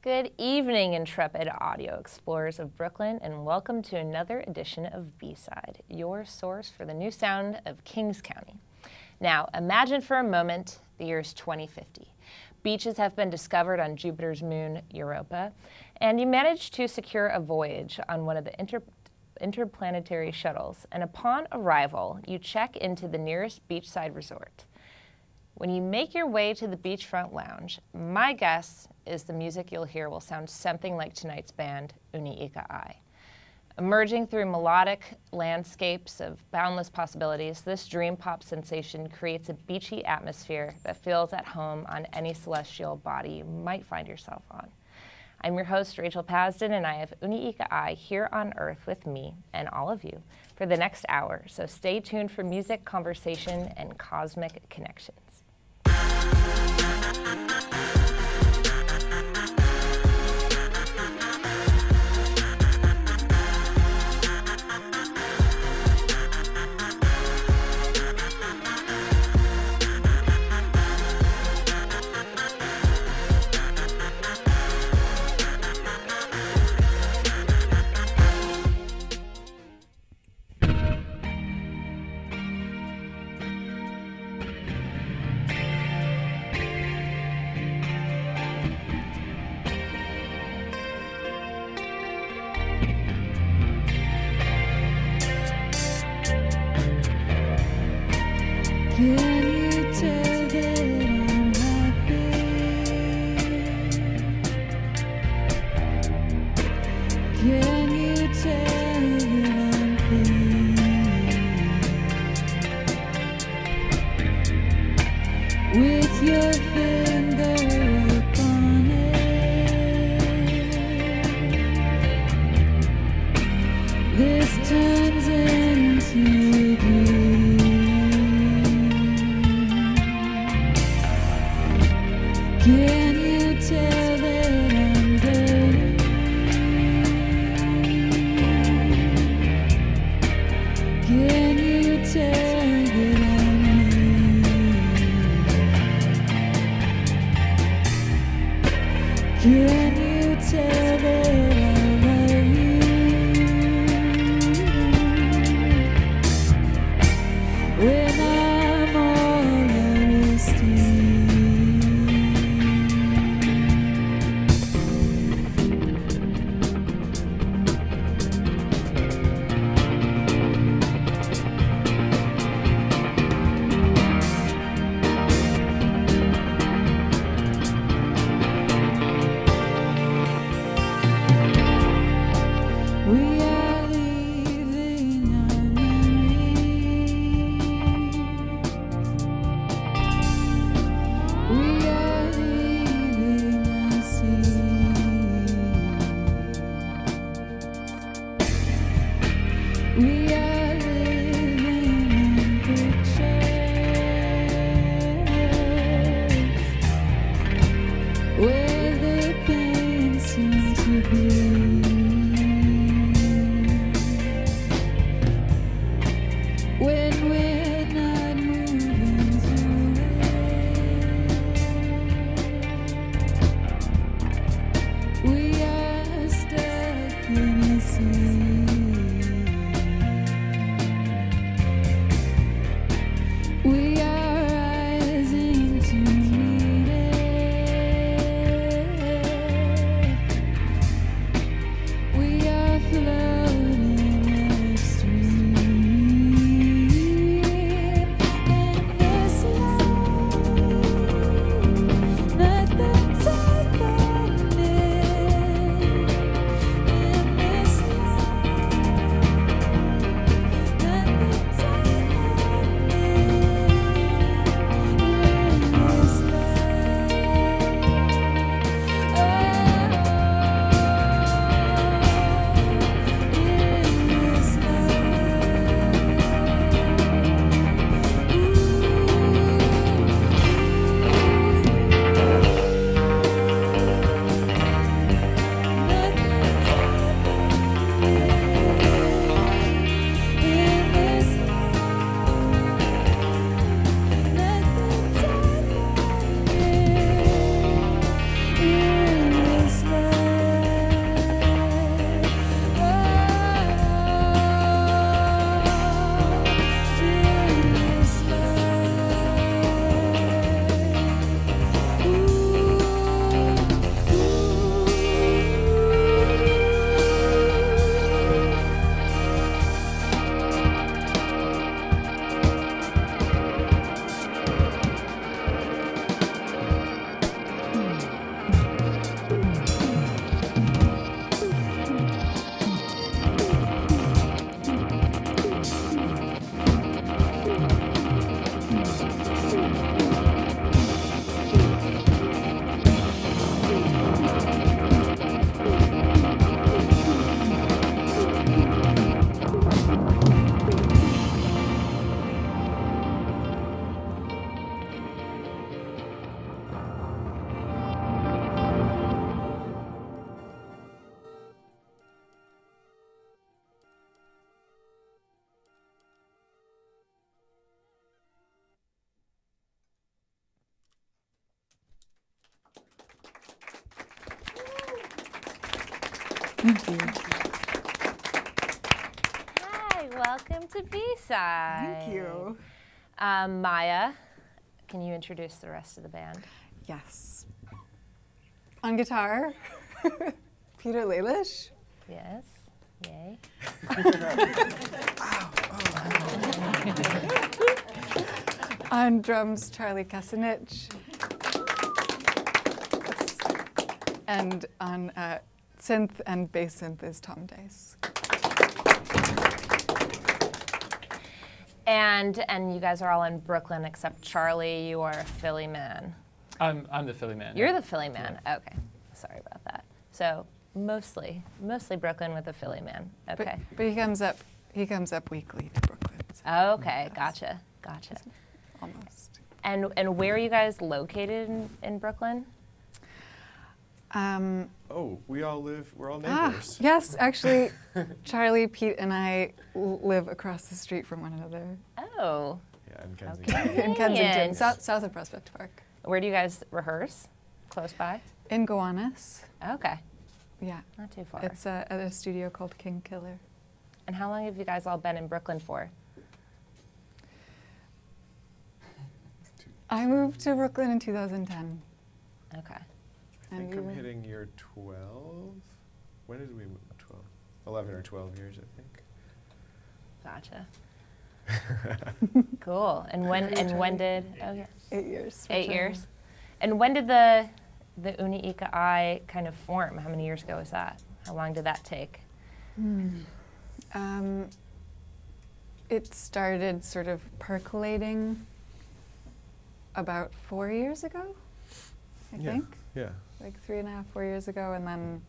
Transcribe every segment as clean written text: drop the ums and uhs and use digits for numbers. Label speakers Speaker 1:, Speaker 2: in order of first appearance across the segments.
Speaker 1: Good evening, intrepid audio explorers of Brooklyn, and welcome to another edition of B-Side, your source for the new sound of Kings County. Now, imagine for a moment the year is 2050. Beaches have been discovered on Jupiter's moon, Europa, and you managed to secure a voyage on one of the interplanetary shuttles, and upon arrival, you check into the nearest beachside resort. When you make your way to the beachfront lounge, my guess is the music you'll hear will sound something like tonight's band, Uni Ika Ai. Emerging through melodic landscapes of boundless possibilities, this dream pop sensation creates a beachy atmosphere that feels at home on any celestial body you might find yourself on. I'm your host, Rachel Pasden, and I have Uni Ika Ai here on Earth with me and all of you for the next hour, so stay tuned for music, conversation, and cosmic connections.
Speaker 2: Thank you.
Speaker 1: Hi, welcome to B-Side.
Speaker 2: Thank you.
Speaker 1: Maya, can you introduce the rest of the band?
Speaker 2: Yes. On guitar, Peter Lalish.
Speaker 1: Yes, yay.
Speaker 2: On drums, Charlie Kasanich. And on synth and bass synth is Tom Dice.
Speaker 1: And you guys are all in Brooklyn except Charlie, you are a Philly man.
Speaker 3: I'm the Philly man.
Speaker 1: You're the Philly man, okay. Sorry about that. So mostly Brooklyn with a Philly man, okay.
Speaker 2: But he comes up weekly to Brooklyn. So
Speaker 1: Okay, gotcha.
Speaker 2: almost.
Speaker 1: And where are you guys located in Brooklyn?
Speaker 4: Oh, we're all neighbors.
Speaker 2: Yes, actually, Charlie, Pete, and I live across the street from one another
Speaker 1: Oh,
Speaker 4: Yeah, in Kensington.
Speaker 1: okay.
Speaker 2: in Kensington,
Speaker 1: Convenient.
Speaker 2: south of Prospect Park.
Speaker 1: Where do you guys rehearse? Close by?
Speaker 2: In Gowanus.
Speaker 1: Okay,
Speaker 2: Yeah,
Speaker 1: not too far.
Speaker 2: it's at a studio called King Killer.
Speaker 1: And how long have you guys all been in Brooklyn for?
Speaker 2: I moved to Brooklyn in 2010.
Speaker 1: Okay.
Speaker 4: I think
Speaker 2: And
Speaker 4: I'm
Speaker 2: you?
Speaker 4: hitting year 12. When did we move? 12? 11 or 12 years, I
Speaker 1: Gotcha. Cool. And when did? Oh yeah.
Speaker 2: 8 years. for
Speaker 1: 8
Speaker 2: Charlie.
Speaker 1: years. And when did the Uni Ika Ai kind of form? How many years ago was that? How long did that take?
Speaker 2: It started sort of percolating about 4 years ago, I
Speaker 4: Yeah.
Speaker 2: think.
Speaker 4: Yeah.
Speaker 2: Like 3.5, 4 years ago, and then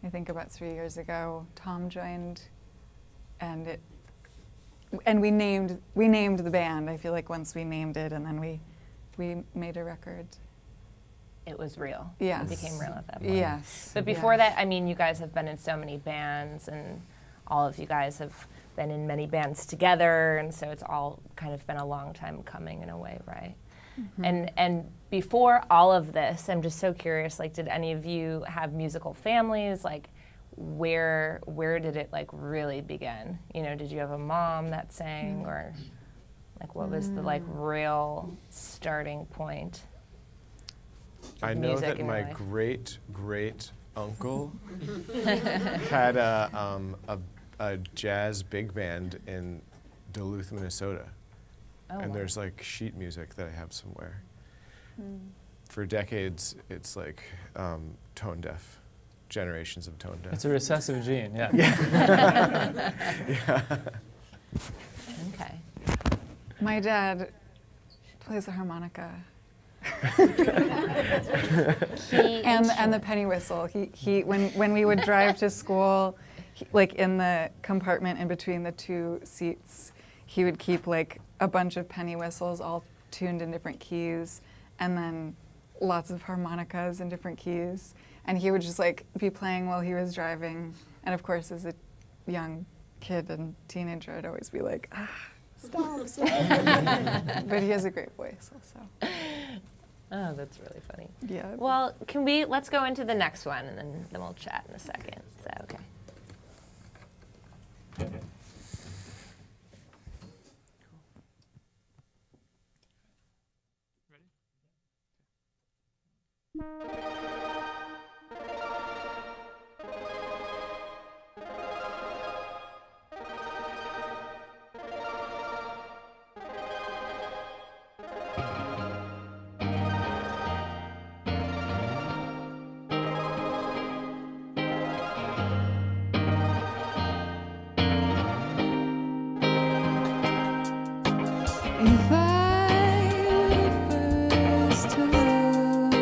Speaker 2: I think about 3 years ago, Tom joined, and we named the band. I feel like once we named it, and then we made a record.
Speaker 1: It was real.
Speaker 2: Yes.
Speaker 1: It became real at that point.
Speaker 2: Yes.
Speaker 1: But before that, I mean, you guys have been in so many bands, and all of you guys have been in many bands together, and so it's all kind of been a long time coming in a way, right? And before all of this, I'm just so curious, like, did any of you have musical families? Like, where did it, like, really begin? You know, did you have a mom that sang, or, like, what was the, like, real starting point?
Speaker 4: I know
Speaker 1: Music
Speaker 4: that
Speaker 1: in
Speaker 4: my
Speaker 1: your life.
Speaker 4: great uncle had a jazz big band in Duluth, Minnesota.
Speaker 1: Oh,
Speaker 4: And
Speaker 1: wow.
Speaker 4: there's like sheet music that I have somewhere. For decades, it's like tone deaf, generations of tone deaf.
Speaker 3: It's a recessive gene, yeah.
Speaker 1: Okay.
Speaker 2: My dad plays the harmonica
Speaker 1: Key
Speaker 2: and the penny whistle. He when we would drive to school, like in the compartment in between the two seats, he would keep like a bunch of penny whistles all tuned in different keys, and then lots of harmonicas in different keys. And he would just like be playing while he was driving. And of course, as a young kid and teenager, I'd always be like, stop. But he has a great voice also.
Speaker 1: Oh, that's really funny.
Speaker 2: Yeah.
Speaker 1: Well, let's go into the next one, and then we'll chat in a second. Is that okay?
Speaker 2: If I were the first to love,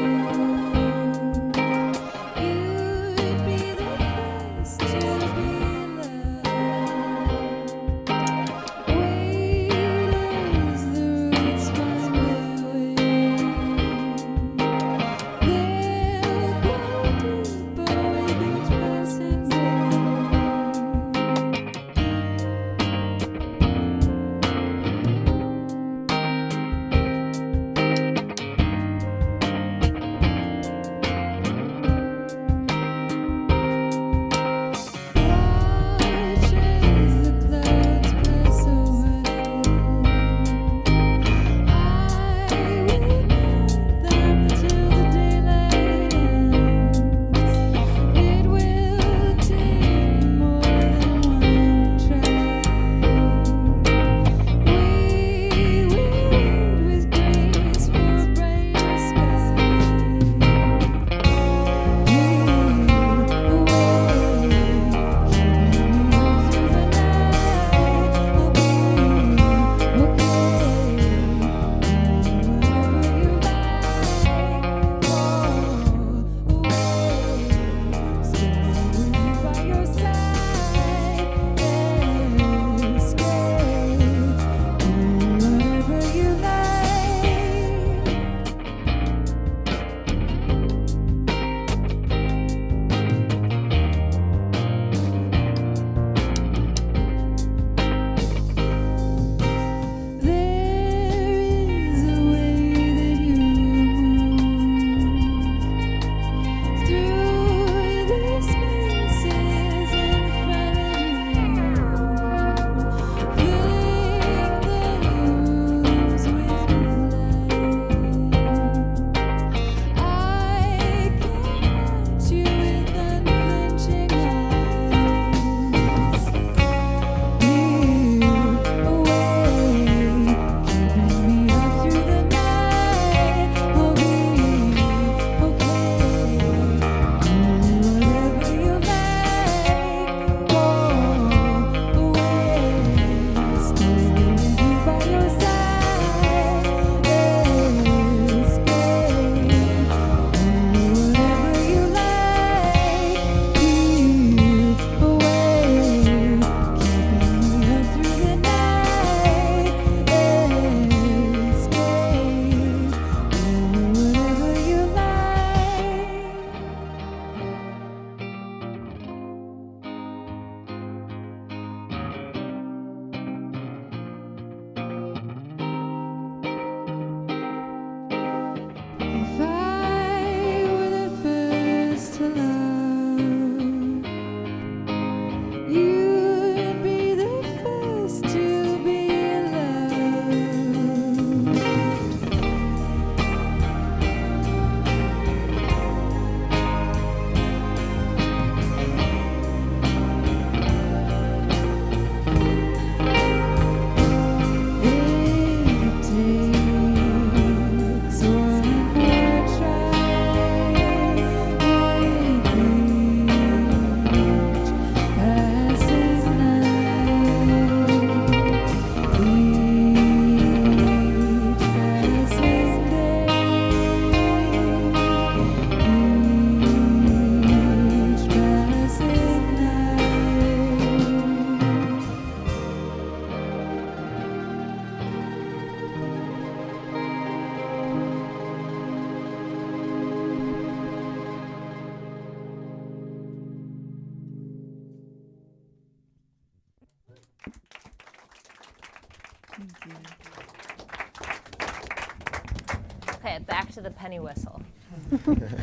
Speaker 1: Okay, back to the penny whistle.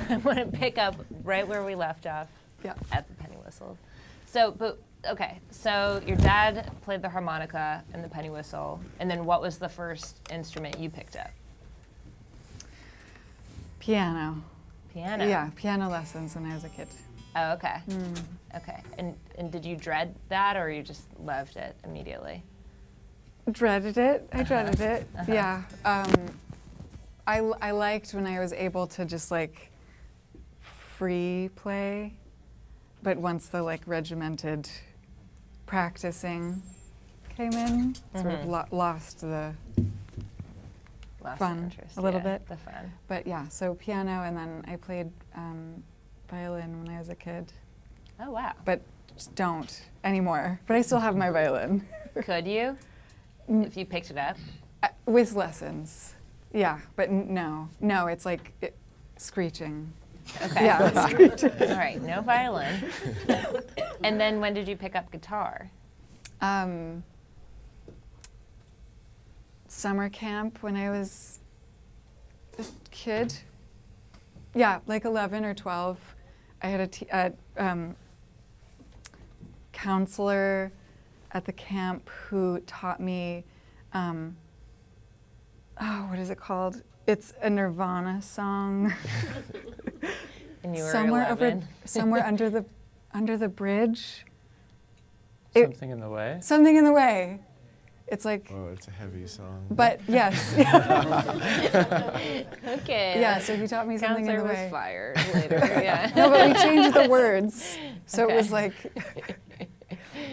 Speaker 1: I want to pick up right where we left off
Speaker 2: Yeah.
Speaker 1: at the penny whistle. So, so your dad played the harmonica and the penny whistle, and then what was the first instrument you picked up?
Speaker 2: Piano.
Speaker 1: Piano.
Speaker 2: Yeah, piano lessons when I was a kid.
Speaker 1: Oh, okay. Okay. And did you dread that, or you just loved it immediately?
Speaker 2: Dreaded it. I dreaded it. Yeah. I liked when I was able to just like free play, but once the like regimented practicing came in, sort of lost the
Speaker 1: Lost
Speaker 2: fun
Speaker 1: interest,
Speaker 2: a little
Speaker 1: yeah,
Speaker 2: bit.
Speaker 1: The fun.
Speaker 2: But yeah, so piano, and then I played violin when I was a kid,
Speaker 1: Oh wow.
Speaker 2: but just don't anymore. But I still have my violin.
Speaker 1: Could you, if you picked it up?
Speaker 2: With lessons. Yeah, but no, it's like screeching.
Speaker 1: Okay.
Speaker 2: Yeah, screeching.
Speaker 1: All right. No violin. And then when did you pick up guitar?
Speaker 2: Summer camp when I was a kid. Yeah, like 11 or 12. I had a counselor at the camp who taught me, what is it called? It's a Nirvana song.
Speaker 1: And you were
Speaker 2: somewhere
Speaker 1: 11.
Speaker 2: Somewhere under the bridge.
Speaker 3: Something in the way.
Speaker 2: Something in the way. It's like,
Speaker 4: Oh, it's a heavy song.
Speaker 2: but yes.
Speaker 1: Okay.
Speaker 2: Yeah, so he taught me something in
Speaker 1: Counselor
Speaker 2: the
Speaker 1: was
Speaker 2: way.
Speaker 1: fired later. Yeah.
Speaker 2: No, but we changed the words. So
Speaker 1: Okay.
Speaker 2: it was like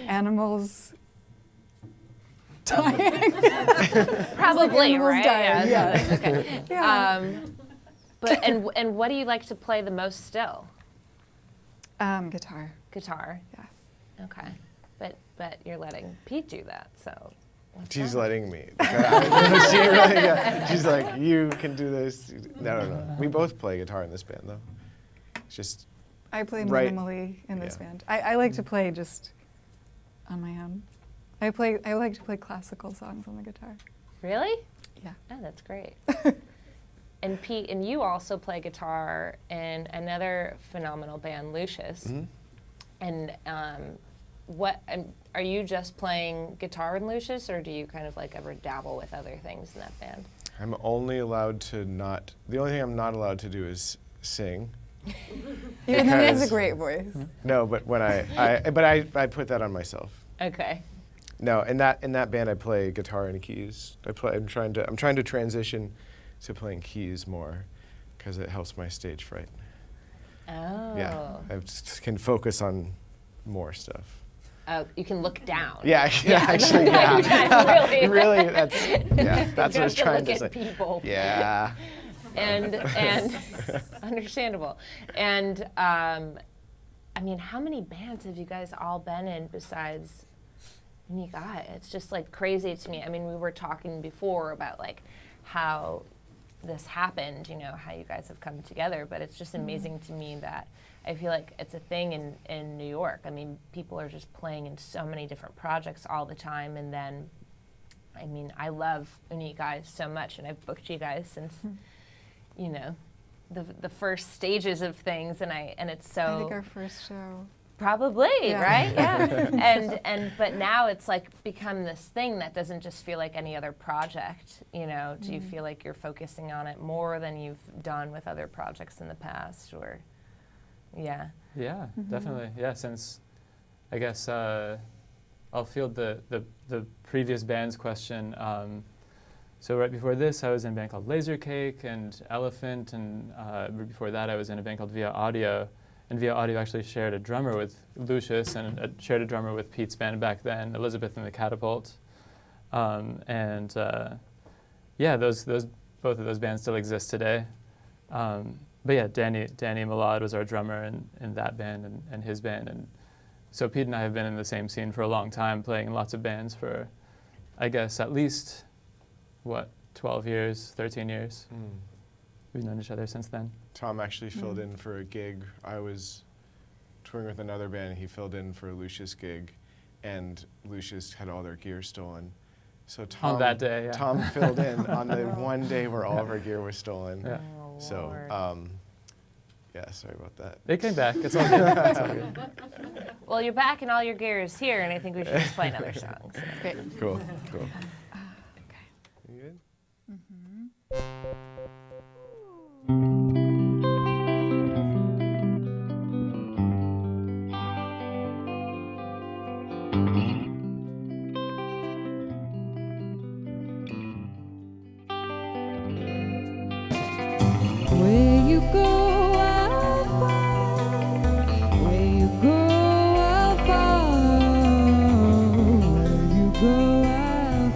Speaker 2: animals dying.
Speaker 1: Probably,
Speaker 2: animals
Speaker 1: right?
Speaker 2: dying, yeah.
Speaker 1: so- okay.
Speaker 2: Yeah.
Speaker 1: But and what do you like to play the most still?
Speaker 2: Guitar.
Speaker 1: Guitar.
Speaker 2: Yeah.
Speaker 1: Okay. But you're letting Pete do that, so. what's
Speaker 4: She's
Speaker 1: that?
Speaker 4: letting me. She really, yeah. She's like, you can do this. No. We both play guitar in this band, though. It's just,
Speaker 2: I play
Speaker 4: Right.
Speaker 2: minimally in this
Speaker 4: Yeah.
Speaker 2: band. I like to play just on my own. I like to play classical songs on the guitar.
Speaker 1: Really?
Speaker 2: Yeah.
Speaker 1: Oh, that's great. And Pete, and you also play guitar in another phenomenal band, Lucius. And are you just playing guitar in Lucius, or do you kind of like ever dabble with other things in that band?
Speaker 4: I'm only allowed to not, the only thing I'm not allowed to do is sing.
Speaker 2: Even though he has a
Speaker 4: Because-
Speaker 2: great voice.
Speaker 4: No, but when I put that on myself.
Speaker 1: Okay.
Speaker 4: No, in that band I play guitar and keys. I'm trying to transition to playing keys more because it helps my stage fright.
Speaker 1: Oh.
Speaker 4: Yeah, I can focus on more stuff.
Speaker 1: Oh, you can look down.
Speaker 4: Yeah, actually, yeah.
Speaker 1: Really.
Speaker 4: Really, that's what I was
Speaker 1: You have to
Speaker 4: trying
Speaker 1: look
Speaker 4: to
Speaker 1: at
Speaker 4: say.
Speaker 1: people.
Speaker 4: Yeah.
Speaker 1: And understandable. And I mean, how many bands have you guys all been in besides Uni Ika Ai? It's just like crazy to me. I mean, we were talking before about like how this happened, you know, how you guys have come together, but it's just amazing to me that I feel like it's a thing in New York. I mean, people are just playing in so many different projects all the time, and then, I mean, I love Uni Ika Ai so much, and I've booked you guys since, you know, the first stages of things, and it's so.
Speaker 2: I think our first show.
Speaker 1: Probably,
Speaker 2: Yeah.
Speaker 1: right? Yeah. But now it's like become this thing that doesn't just feel like any other project, you know? Do you feel like you're focusing on it more than you've done with other projects in the past, or, yeah?
Speaker 3: Yeah, definitely. Yeah, since I guess I'll field the previous band's question. So right before this, I was in a band called Laser Cake and Elephant, and before that, I was in a band called Via Audio. And Via Audio actually shared a drummer with Lucius and shared a drummer with Pete's band back then, Elizabeth and the Catapult. Yeah, those both of those bands still exist today. But yeah, Danny Milad was our drummer in that band and his band. And so Pete and I have been in the same scene for a long time, playing in lots of bands for, I guess, at least, 12 years, 13 years. We've known each other since then.
Speaker 4: Tom actually filled in for a gig. I was touring with another band, and he filled in for a Lucius gig, and Lucius had all their gear stolen. So Tom,
Speaker 3: On that day, yeah.
Speaker 4: Tom filled in on the one day where all of our gear was stolen.
Speaker 3: Yeah.
Speaker 1: Oh,
Speaker 4: So,
Speaker 1: Lord.
Speaker 4: yeah, sorry about that.
Speaker 3: They came back. It's all good. It's all good.
Speaker 1: Well, you're back and all your gear is here, and I think we should just play another song. So.
Speaker 2: Great.
Speaker 4: Cool, cool.
Speaker 2: Okay.
Speaker 4: You good?
Speaker 5: Where you go, I'll follow. Where you go, I'll follow. Where you go, I'll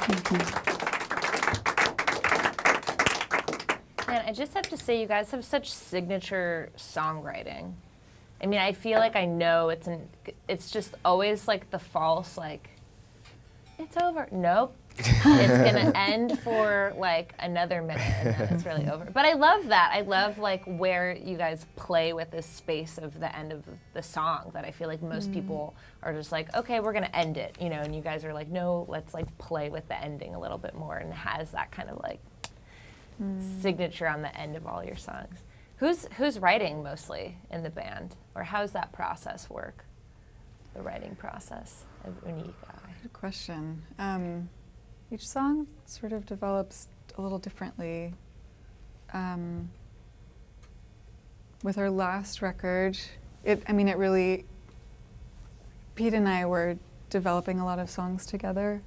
Speaker 1: Man, I just have to say, you guys have such signature songwriting. I mean, I feel like I know it's just always like the false, like, it's over. Nope. It's gonna end for like another minute and then it's really over. But I love that. I love like where you guys play with this space of the end of the song that I feel like most people are just like, okay, we're gonna end it, you know, and you guys are like, no, let's like play with the ending a little bit more, and has that kind of like signature on the end of all your songs. Who's writing mostly in the band, or how does that process work? The writing process of Uni Ika Ai.
Speaker 2: Good question. Each song sort of develops a little differently. With our last record, it really, Pete and I were developing a lot of songs together,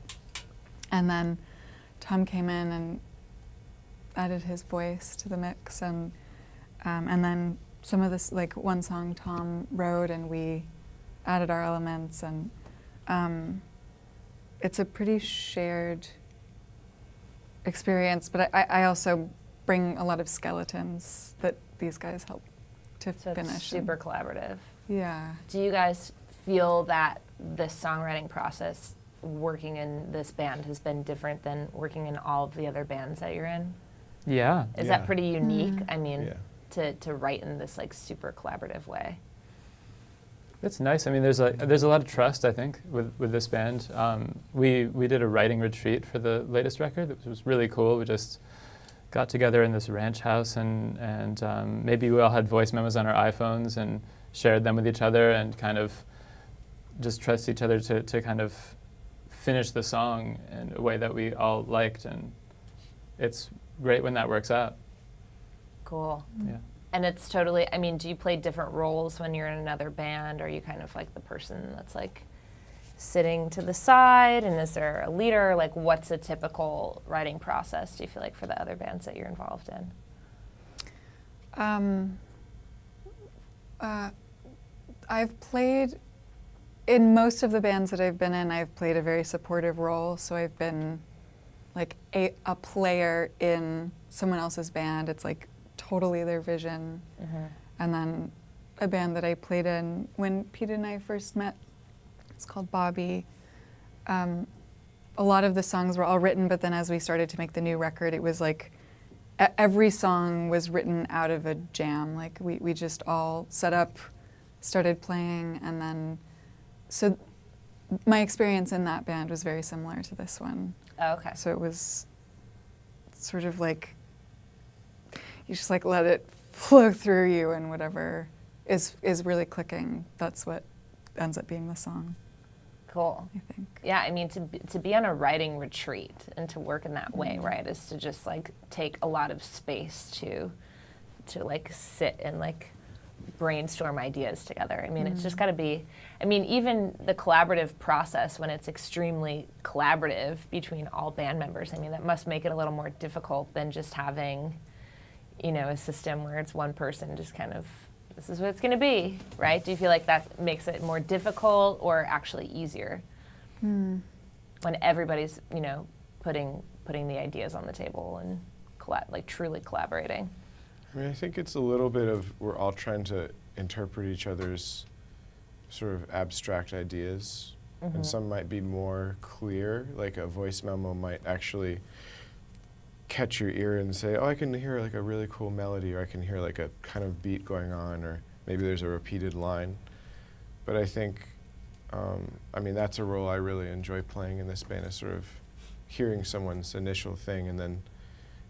Speaker 2: and then Tom came in and added his voice to the mix, and then some of this, like one song Tom wrote and we added our elements, and it's a pretty shared experience, but I also bring a lot of skeletons that these guys help to
Speaker 1: So
Speaker 2: finish.
Speaker 1: it's super collaborative.
Speaker 2: Yeah.
Speaker 1: Do you guys feel that the songwriting process working in this band has been different than working in all of the other bands that you're in?
Speaker 3: Yeah.
Speaker 1: Is
Speaker 4: Yeah.
Speaker 1: that pretty unique? I mean,
Speaker 4: Yeah.
Speaker 1: to write in this like super collaborative way.
Speaker 3: It's nice. I mean, there's a lot of trust, I think, with this band. We did a writing retreat for the latest record, which was really cool. We just got together in this ranch house, and maybe we all had voice memos on our iPhones and shared them with each other, and kind of just trust each other to kind of finish the song in a way that we all liked, and it's great when that works out.
Speaker 1: Cool.
Speaker 3: Yeah.
Speaker 1: And it's totally, I mean, do you play different roles when you're in another band? Are you kind of like the person that's like sitting to the side, and is there a leader? Like, what's a typical writing process, do you feel like, for the other bands that you're involved in?
Speaker 2: I've played, in most of the bands that I've been in, I've played a very supportive role, so I've been like a player in someone else's band. It's like totally their vision. And then a band that I played in when Pete and I first met, it's called Bobby. A lot of the songs were all written, but then as we started to make the new record, it was like every song was written out of a jam. Like we just all set up, started playing, and then, so my experience in that band was very similar to this one.
Speaker 1: Oh, okay.
Speaker 2: So it was sort of like, you just like let it flow through you, and whatever is really clicking, that's what ends up being the song,
Speaker 1: Cool.
Speaker 2: I think.
Speaker 1: Yeah, I mean, to be on a writing retreat and to work in that way, right, is to just like take a lot of space to like sit and like brainstorm ideas together. I mean, it's just got to be, I mean, even the collaborative process, when it's extremely collaborative between all band members, I mean, that must make it a little more difficult than just having, you know, a system where it's one person just kind of, this is what it's going to be, right? Do you feel like that makes it more difficult or actually easier when everybody's, you know, putting the ideas on the table and like truly collaborating?
Speaker 4: I mean, I think it's a little bit of we're all trying to interpret each other's sort of abstract ideas, and some might be more clear, like a voice memo might actually catch your ear and say, oh, I can hear like a really cool melody, or I can hear like a kind of beat going on, or maybe there's a repeated line. But I think, I mean, that's a role I really enjoy playing in this band, is sort of hearing someone's initial thing and then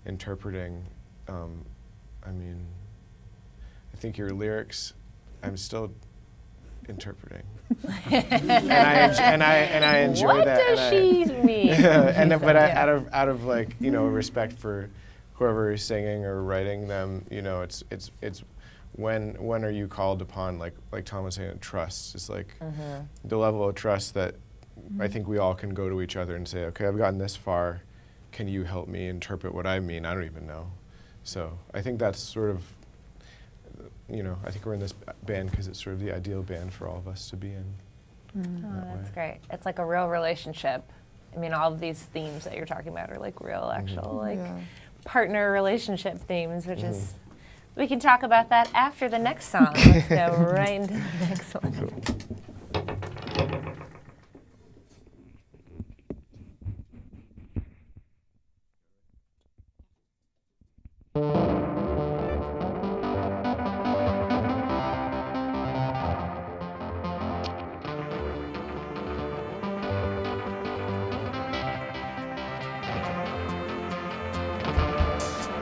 Speaker 4: interpreting. I mean, I think your lyrics, I'm still interpreting, and I enjoy
Speaker 1: what
Speaker 4: that.
Speaker 1: What does she mean?
Speaker 4: But out of like, you know, respect for whoever is singing or writing them, you know, it's when are you called upon, like Tom was saying, trust. It's like the level of trust that I think we all can go to each other and say, okay, I've gotten this far, can you help me interpret what I mean? I don't even know. So I think that's sort of, you know, I think we're in this band because it's sort of the ideal band for all of us to be in.
Speaker 1: Oh, that's great. It's like a real relationship. I mean, all of these themes that you're talking about are like real, actual, like
Speaker 2: Yeah.
Speaker 1: partner relationship themes, which is, we can talk about that after the next song. Let's go right into the next one.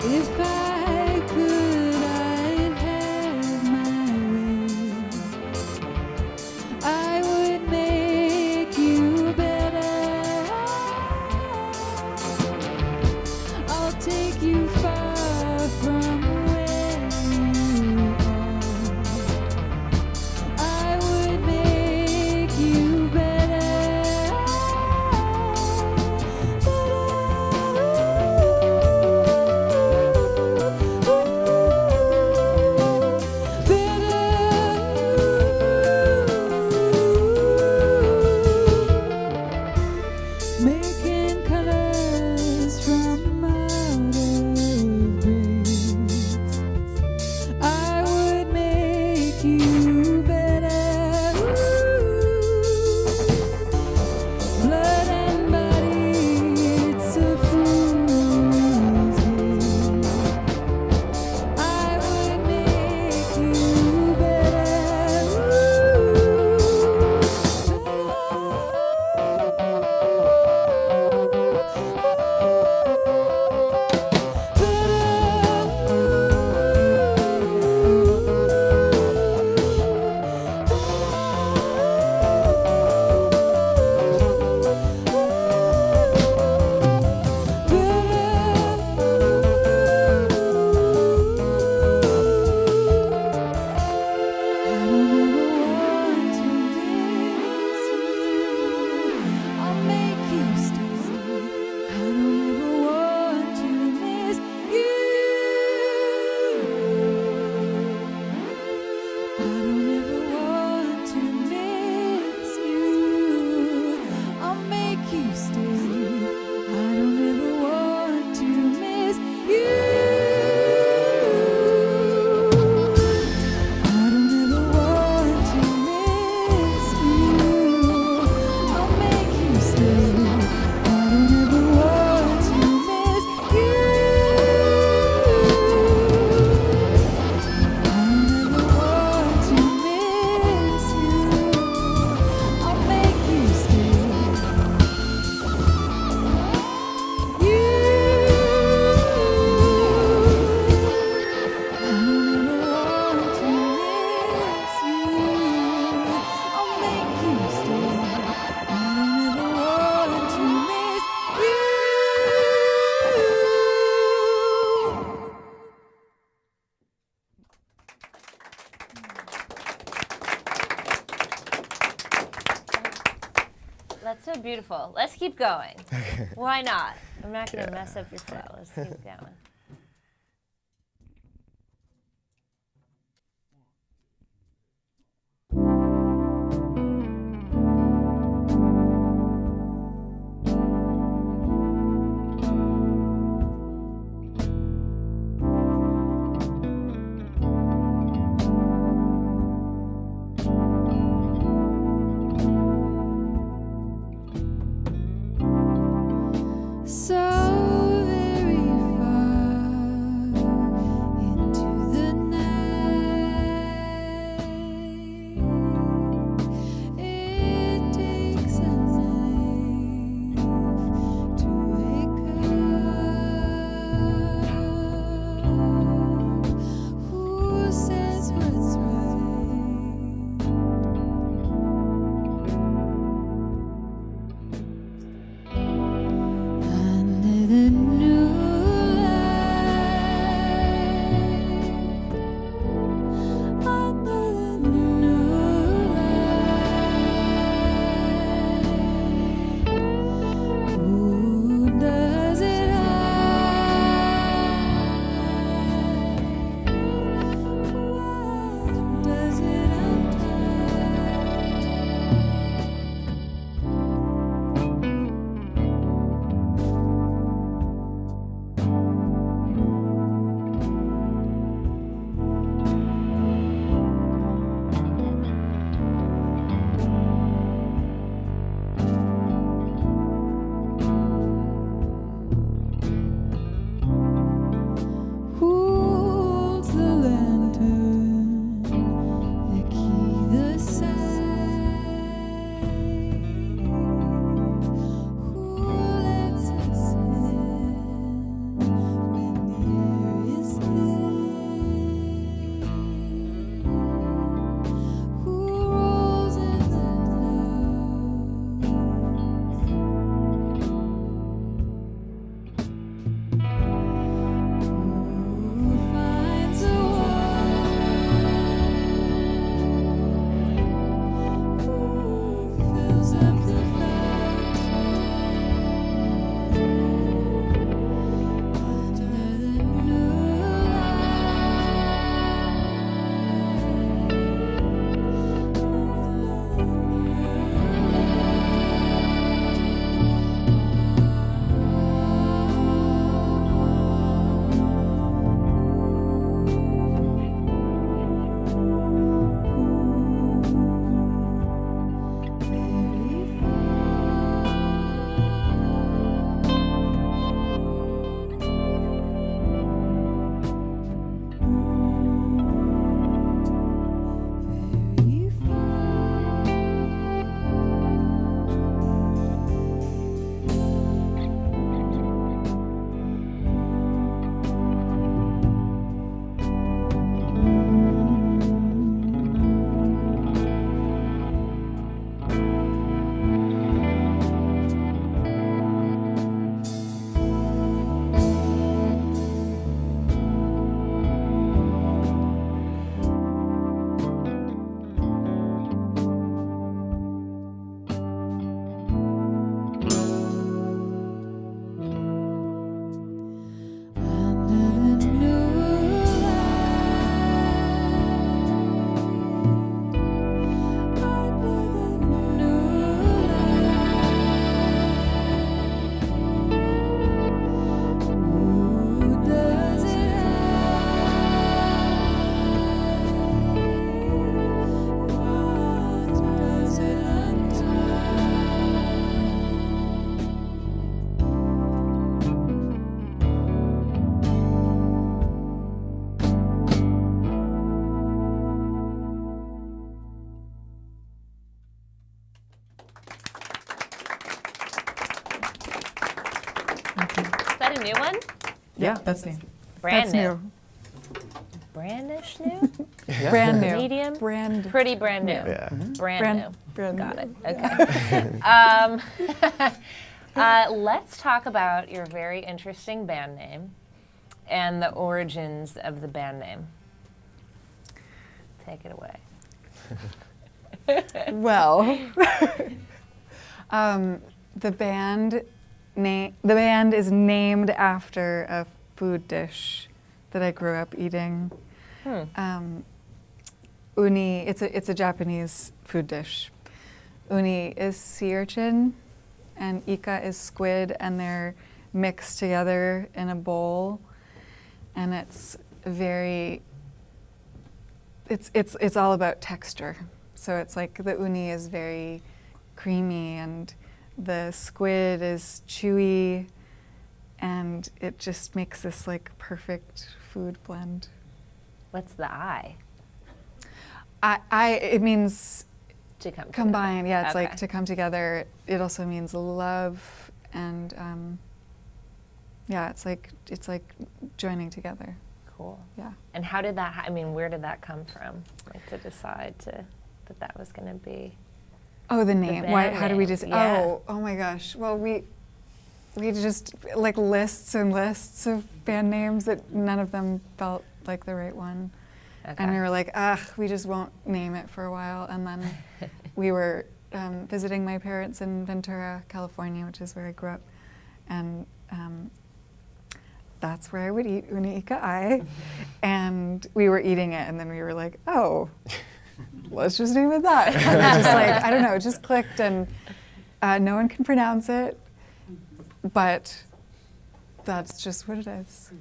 Speaker 5: If I could, I'd have my way. I would make you better. I'll take you far from where you are. I would make you making colors from out of bricks. I would make you better. Blood and body, it's a fool's game. I would make you
Speaker 1: That's so beautiful. Let's keep going. Why not? I'm not going to mess up your flow. Let's keep going.
Speaker 5: so very far
Speaker 1: new one?
Speaker 2: Yeah, that's new.
Speaker 1: Brand
Speaker 2: That's
Speaker 1: new. Brandish new?
Speaker 2: Brand new.
Speaker 1: Medium?
Speaker 2: Brand.
Speaker 1: Pretty brand new.
Speaker 4: Yeah.
Speaker 1: Brand new.
Speaker 2: Brand
Speaker 1: Got
Speaker 2: new.
Speaker 1: it. Okay. Let's talk about your very interesting band name and the origins of the band name. Take it away.
Speaker 2: Well, the band is named after a food dish that I grew up eating. Uni, it's a Japanese food dish. Uni is sea urchin, and Ika is squid, and they're mixed together in a bowl, and it's all about texture. So it's like the uni is very creamy, and the squid is chewy, and it just makes this like perfect food blend.
Speaker 1: What's the I?
Speaker 2: It means
Speaker 1: To come
Speaker 2: combine. Yeah, it's
Speaker 1: Okay.
Speaker 2: like to come together. It also means love, and yeah, it's like joining together.
Speaker 1: Cool.
Speaker 2: Yeah.
Speaker 1: And how did that, where did that come from? Like to decide that was going to be?
Speaker 2: Oh, the name. Why?
Speaker 1: band
Speaker 2: How do we
Speaker 1: name,
Speaker 2: just?
Speaker 1: yeah.
Speaker 2: Oh my gosh. Well, we just like lists and lists of band names that none of them felt like the right one,
Speaker 1: Okay.
Speaker 2: and we were like, we just won't name it for a while. And then we were visiting my parents in Ventura, California, which is where I grew up, and that's where I would eat Uni Ika Ai, and we were eating it, and then we were like, oh, let's just name it that. And it just like, I don't know, it just clicked, and no one can pronounce it, but that's just what it is.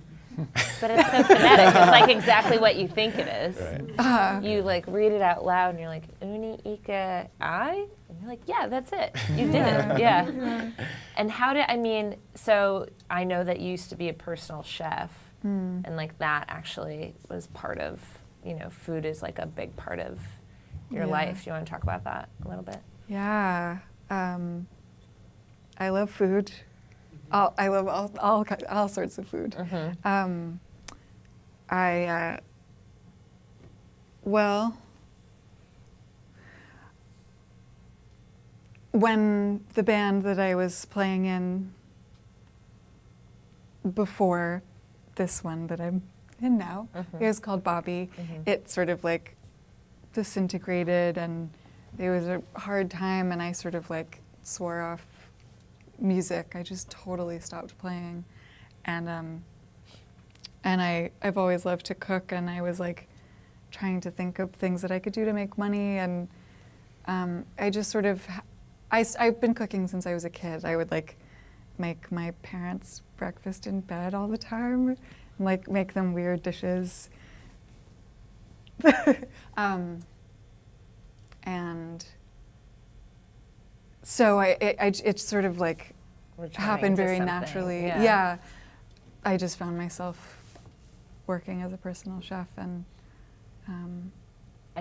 Speaker 1: But it's so phonetic. It's like exactly what you think it is.
Speaker 4: Right.
Speaker 1: You like read it out loud and you're like, Uni Ika Ai? And you're like, yeah, that's it. You did it. Yeah. And so I know that you used to be a personal chef, and like that actually was part of, food is like a big part of your
Speaker 2: Yeah.
Speaker 1: life. Do you want to talk about that a little bit?
Speaker 2: Yeah. I love food. I love all sorts of food. When the band that I was playing in before this one that I'm in now, it was called Bobby. It sort of like disintegrated, and it was a hard time, and I sort of like swore off music. I just totally stopped playing, and I've always loved to cook, and I was like trying to think of things that I could do to make money, and I just sort of I've been cooking since I was a kid. I would like make my parents breakfast in bed all the time, and like make them weird dishes. And so it sort of like
Speaker 1: Returning
Speaker 2: happened
Speaker 1: to
Speaker 2: very
Speaker 1: something,
Speaker 2: naturally.
Speaker 1: yeah.
Speaker 2: Yeah, I just found myself working as a personal chef, and
Speaker 1: And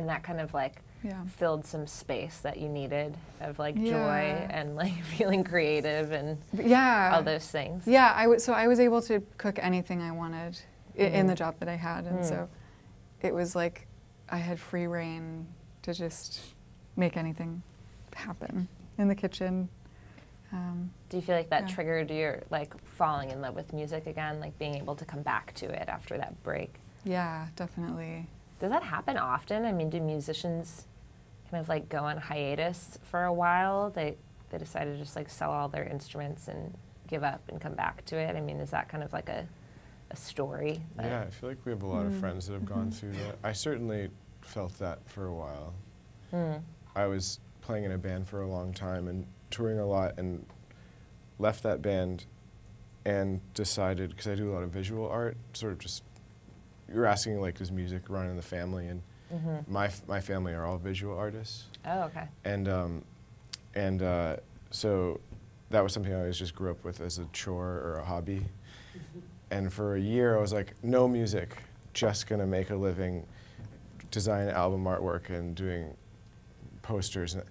Speaker 1: that kind of like
Speaker 2: yeah,
Speaker 1: filled some space that you needed of like joy
Speaker 2: Yeah.
Speaker 1: and like feeling creative and
Speaker 2: yeah,
Speaker 1: all those things.
Speaker 2: Yeah, so I was able to cook anything I wanted in the job that I had, and so it was like I had free reign to just make anything happen in the kitchen.
Speaker 1: Do you feel like that
Speaker 2: Yeah.
Speaker 1: triggered your like falling in love with music again, like being able to come back to it after that break?
Speaker 2: Yeah, definitely.
Speaker 1: Does that happen often? Do musicians kind of like go on hiatus for a while? They decide to just like sell all their instruments and give up and come back to it? Is that kind of like a story?
Speaker 4: Yeah, I feel like we have a lot of friends that have gone through that. I certainly felt that for a while. I was playing in a band for a long time and touring a lot, and left that band and decided, because I do a lot of visual art, sort of just, you're asking like, does music run in the family? And my family are all visual artists.
Speaker 1: Oh, okay.
Speaker 4: And so that was something I always just grew up with as a chore or a hobby. And for a year I was like, no music, just gonna make a living, design album artwork and doing posters. And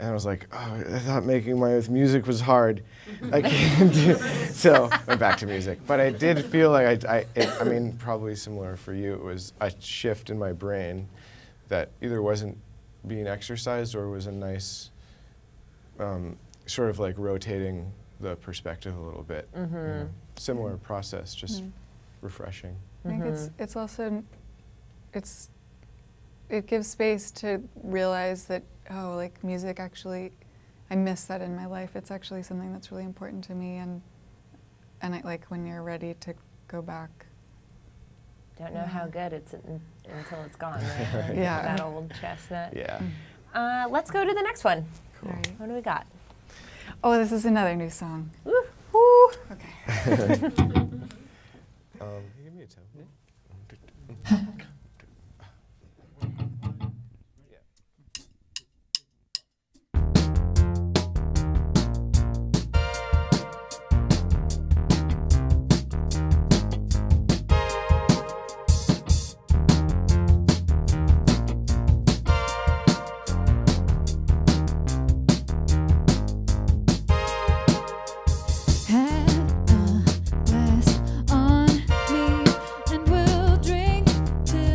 Speaker 4: And I was like, oh, I thought making my own music was hard. I can't do it. So went back to music. But I did feel like I mean, probably similar for you. It was a shift in my brain that either wasn't being exercised or was a nice sort of like rotating the perspective a little bit. You know, similar process, just refreshing.
Speaker 2: I think it's also, it gives space to realize that, oh, like music actually, I miss that in my life. It's actually something that's really important to me, and I like when you're ready to go back.
Speaker 1: Don't know how good it's until it's gone, right?
Speaker 2: Yeah.
Speaker 1: That old chestnut.
Speaker 4: Yeah.
Speaker 1: Let's go to the next one.
Speaker 2: All right.
Speaker 1: What do we got?
Speaker 2: Oh, this is another new song.
Speaker 1: Woo.
Speaker 2: Woo. Okay.
Speaker 4: Give me a tone.
Speaker 5: Had a glass on me, and we'll drink till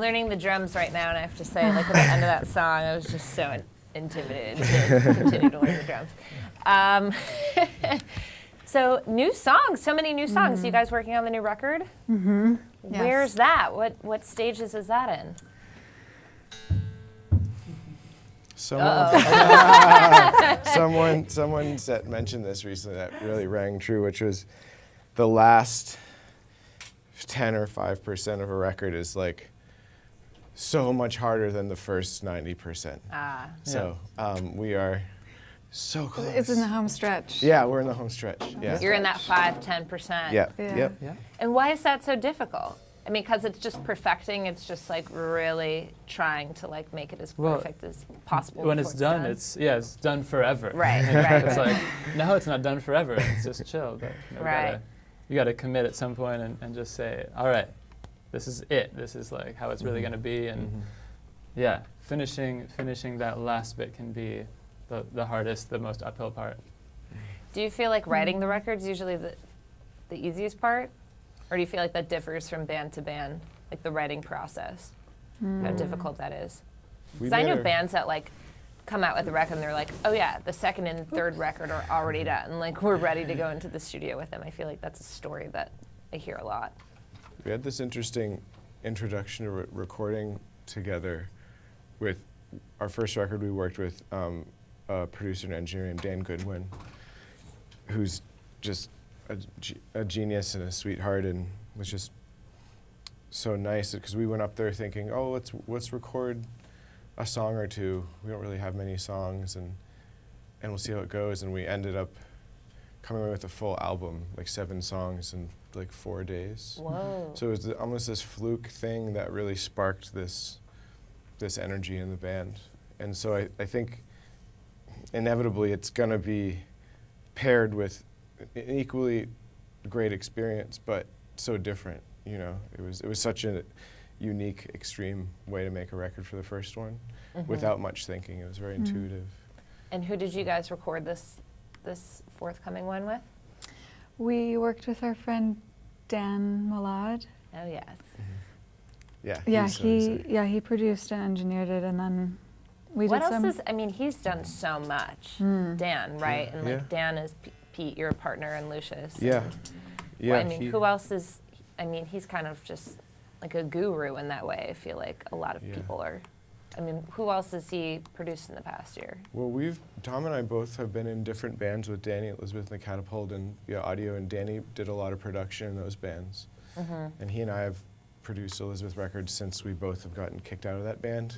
Speaker 1: learning the drums right now, and I have to say, like at the end of that song, I was just so intimidated to continue to learn the drums. So new songs, so many new songs. You guys working on the new record?
Speaker 2: Mm-hmm.
Speaker 1: Where's that? What stages is that in?
Speaker 4: Someone mentioned this recently that really rang true, which was the last 10 or 5% of a record is like so much harder than the first 90%. So we are so close.
Speaker 2: It's in the home stretch.
Speaker 4: Yeah, we're in the home stretch. Yeah.
Speaker 1: You're in that 5-10%.
Speaker 4: Yeah.
Speaker 2: Yeah.
Speaker 4: Yep.
Speaker 1: And why is that so difficult? I mean, because it's just perfecting. It's just like really trying to like make it as perfect as possible.
Speaker 3: When
Speaker 1: before
Speaker 3: it's done, it's done forever.
Speaker 1: Right.
Speaker 3: It's like, no, it's not done forever. It's just chill. But you gotta commit at some point and just say, all right, this is it. This is like how it's really gonna be. And yeah, finishing that last bit can be the hardest, the most uphill part.
Speaker 1: Do you feel like writing the record's usually the easiest part? Or do you feel like that differs from band to band, like the writing process, how difficult that is? Because I know bands that like come out with a record and they're like, oh yeah, the second and third record are already done. Like we're ready to go into the studio with them. I feel like that's a story that I hear a lot.
Speaker 4: We had this interesting introduction to recording together with our first record. We worked with a producer and engineer named Dan Goodwin, who's just a genius and a sweetheart, and was just so nice because we went up there thinking, oh, let's record a song or two. We don't really have many songs, and we'll see how it goes. And we ended up coming away with a full album, like 7 songs in like 4 days.
Speaker 1: Whoa.
Speaker 4: So it was almost this fluke thing that really sparked this energy in the band. And so I think inevitably it's gonna be paired with an equally great experience, but so different. You know, it was such a unique, extreme way to make a record for the first one, without much thinking. It was very intuitive.
Speaker 1: And who did you guys record this forthcoming one with?
Speaker 2: We worked with our friend Dan Malad.
Speaker 1: Oh yes.
Speaker 2: Yeah,
Speaker 4: he's
Speaker 2: he produced and engineered it, and then we
Speaker 1: What
Speaker 2: did
Speaker 1: else
Speaker 2: some.
Speaker 1: is? I mean, he's done so much. Dan, right? And like Dan is Pete, your partner, and Lucius.
Speaker 4: Yeah.
Speaker 1: Well, I mean, who else is? I mean, he's kind of just like a guru in that way. I feel like a lot of people are. I mean, who else has he produced in the past year?
Speaker 4: Well, Tom and I both have been in different bands with Danny, Elizabeth and the Catapult, and Audio, and Danny did a lot of production in those bands. And he and I have produced Elizabeth records since we both have gotten kicked out of that band.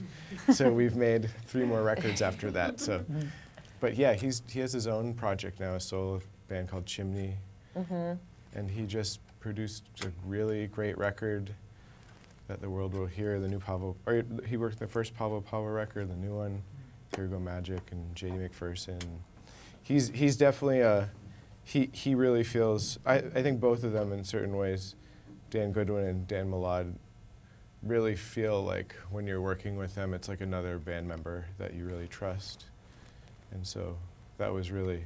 Speaker 4: So we've made 3 more records after that. So, but yeah, he has his own project now, a solo band called Chimney, and he just produced a really great record that the world will hear. The new he worked on the first Pablo record, the new one, Here Go Magic, and J.D. McPherson. He's definitely he really feels. I think both of them in certain ways, Dan Goodwin and Dan Malad, really feel like when you're working with them, it's like another band member that you really trust. And so that was really,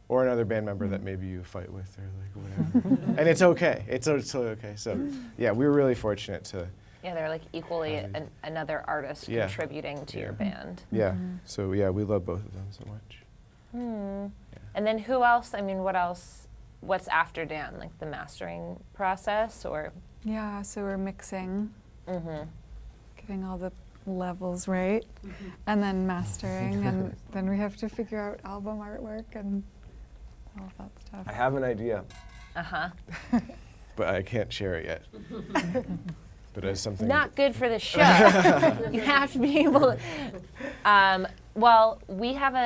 Speaker 4: or another band member that maybe you fight with or like whatever. And it's okay. It's totally okay. So yeah, we were really fortunate to.
Speaker 1: Yeah, they're like equally another artist contributing to your band.
Speaker 4: Yeah. So yeah, we love both of them so much.
Speaker 1: And then who else? I mean, what else? What's after Dan? Like the mastering process, or?
Speaker 2: Yeah, so we're mixing, getting all the levels right, and then mastering, and then we have to figure out album artwork and all that stuff.
Speaker 4: I have an idea, but I can't share it yet. But as something
Speaker 1: Not good for the show. You have to be able to. Well, we have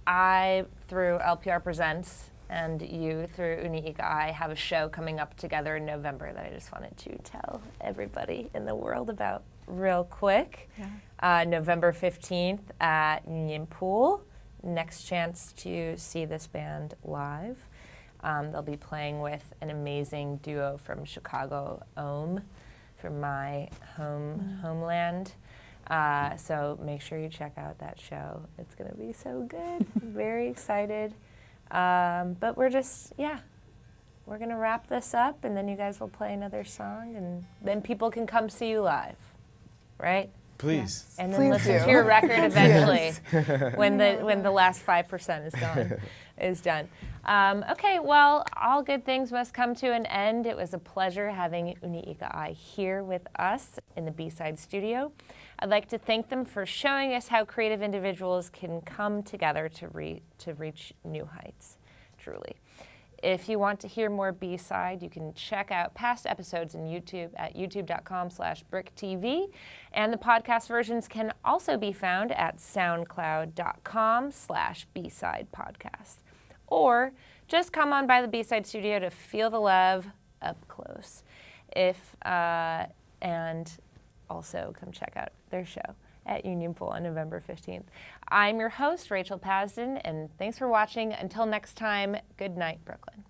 Speaker 1: I through LPR Presents and you through Uni Ika Ai have a show coming up together in November that I just wanted to tell everybody in the world about real quick. November 15th at Union Pool. Next chance to see this band live. They'll be playing with an amazing duo from Chicago, Ohm, from my homeland. So make sure you check out that show. It's gonna be so good. Very excited. But we're we're going to wrap this up, and then you guys will play another song, and then people can come see you live, right?
Speaker 4: Please.
Speaker 1: And then
Speaker 2: Please
Speaker 1: listen
Speaker 2: do.
Speaker 1: to your record eventually when the last 5% is done. Okay, well, all good things must come to an end. It was a pleasure having Uni Ika Ai here with us in the B-Side studio. I'd like to thank them for showing us how creative individuals can come together to reach new heights, truly. If you want to hear more B-Side, you can check out past episodes on YouTube at youtube.com/BRIC TV. And the podcast versions can also be found at soundcloud.com/B-Side podcast. Or just come on by the B-Side studio to feel the love up close. And also come check out their show at Union Pool on November 15th. I'm your host, Rachel Pasden, and thanks for watching. Until next time, good night, Brooklyn.